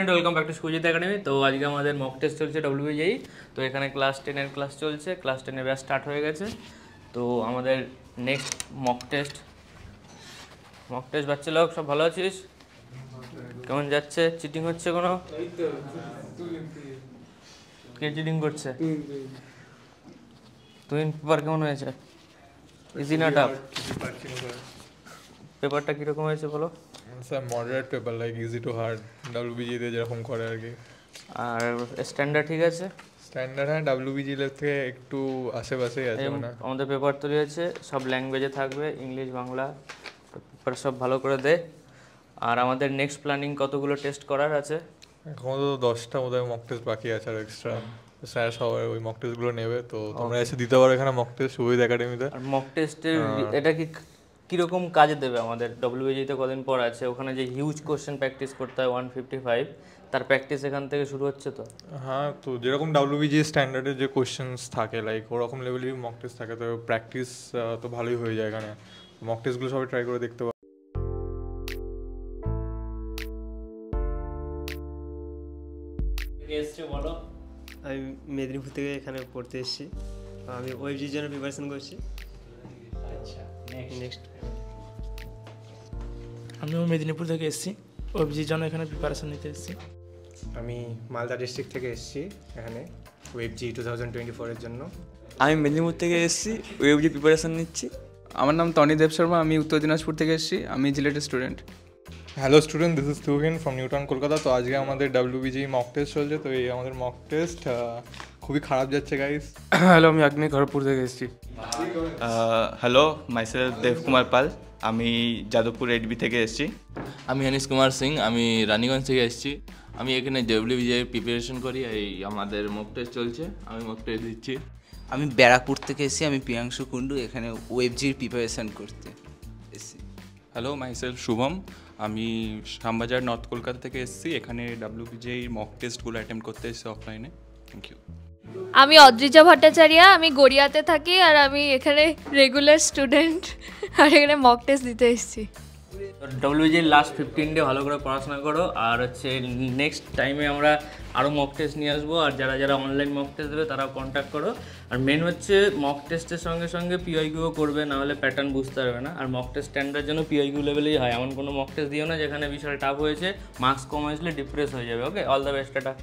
Student, welcome back to Sujit academy. তো আজকে আমাদের মক টেস্ট চলছে WBJEE। তো এখানে ক্লাস 10-এর ক্লাস চলছে, ক্লাস 10-এর ব্যাচ স্টার্ট হয়ে গেছে। তো আমাদের নেক্সট মক টেস্ট বাচ্চা লোক সব ভালো আছিস? কেমন যাচ্ছে? চিটিং হচ্ছে কোনো? কে চিটিং করছে? তুই পেপার কেমন হয়েছে? ইজি না টাফ? পেপারটা কীরকম হয়েছে বলো? Sir moderate paper, like easy to hard, WBJEE তে যেরকম করে আর কি। আর স্ট্যান্ডার্ড ঠিক আছে? স্ট্যান্ডার্ড হ্যাঁ WBJEE এর থেকে একটু আশেপাশেই আছে মানে। আমাদের পেপার তৈরি হয়েছে, সব ল্যাঙ্গুয়েজে থাকবে, ইংলিশ বাংলা, পেপার সব ভালো করে দে। আর আমাদের নেক্সট প্ল্যানিং কতগুলো টেস্ট করার আছে? এখন তো 10টা মতো মক টেস্ট বাকি আছে আর এক্সট্রা। স্যার সবাই ওই মক টেস্টগুলো নেবে, তো তোমরা এসে দিতে পারো এখানে মক টেস্ট সুজিত একাডেমিতে। আর মক টেস্টের এটা কীরকম কাজে দেবে আমাদের? WBJEE তে কদিন পর আছে, ওখানে যে হিউজ কোশ্চেন প্র্যাকটিস করতে হয় 155, তার প্র্যাকটিস এখান থেকে শুরু হচ্ছে। তো হ্যাঁ, তো যেরকম WBJEE স্ট্যান্ডার্ডের যে কোশ্চেন্স থাকে লাইক ওরকম লেভেলেরই মক টেস্ট থাকে, তো প্র্যাকটিস তো ভালোই হয়ে যায় এখানে। মক টেস্টগুলো সবাই ট্রাই করে দেখতে পারো। বলো। আমি মেদিনীপুর থেকে এখানে পড়তে এসেছি, আমি ওয়েবজির জন্য প্রিপারেশন করছি। আচ্ছা, নেক্সট। আমিও মেদিনীপুর থেকে এসেছি, ওয়েবজির জন্য এখানে প্রিপারেশন নিতে এসেছি। আমি মালদা ডিস্ট্রিক্ট থেকে এসেছি এখানে ওয়েবজি 2024-এর জন্য। আমি মেদিনীপুর থেকে এসেছি, ওয়েবজি প্রিপারেশন নিচ্ছি। আমার নাম তনি দেব শর্মা, আমি উত্তর দিনাজপুর থেকে এসেছি, আমি জিলেটের student. Hello student, this is Tuhin from Newtown Kolkata. তো আজকে আমাদের WBJEE মক টেস্ট চলছে। তো এই আমাদের মক টেস্ট খুবই খারাপ যাচ্ছে গাইস। হ্যালো, আমি আগ্নেয় খড়গপুর থেকে এসেছি। হ্যালো, মাইসেলফ দেবকুমার পাল, আমি যাদবপুর এডবি থেকে এসেছি। আমি অনিশ কুমার সিং, আমি রানীগঞ্জ থেকে এসেছি। আমি এখানে WBJEE প্রিপারেশন করি, এই আমাদের মক টেস্ট চলছে, আমি মক টেস্ট দিচ্ছি। আমি ব্যারাকপুর থেকে এসেছি, আমি প্রিয়াংশু কুন্ডু, এখানে ওয়েবজির প্রিপারেশন করতে এসেছি। হ্যালো, মাইসেলফ শুভম, আমি শ্যামবাজার নর্থ কলকাতা থেকে এসেছি। এখানে WBJEE মক টেস্টগুলো অ্যাটেম্প করতে এসেছি অফলাইনে। Thank you. আমি অদ্রিজা ভট্টাচার্য, আমি গড়িয়াতে থাকি, আর আমি এখানে রেগুলার স্টুডেন্ট, আর এখানে মক টেস্ট দিতে এসেছি। WBJEE লাস্ট 15 ডে ভালো করে পড়াশোনা করো, আর হচ্ছে নেক্সট টাইমে আমরা আরও মক টেস্ট নিয়ে আসবো। আর যারা যারা অনলাইন মক টেস্ট দেবে তারাও কন্ট্যাক্ট করো। আর মেন হচ্ছে মক টেস্টের সঙ্গে সঙ্গে PYQও করবে, নাহলে প্যাটার্ন বুঝতে পারবে না। আর মক টেস্ট স্ট্যান্ডার্ড যেন PYQ লেভেলেই হয়, এমন কোনো মক টেস্ট দিও না যেখানে বিষয়টা টাফ হয়েছে, মার্কস কম হয়েছিল ডিপ্রেস হয়ে যাবে। ওকে, অল দ্য বেস্ট, টাটা।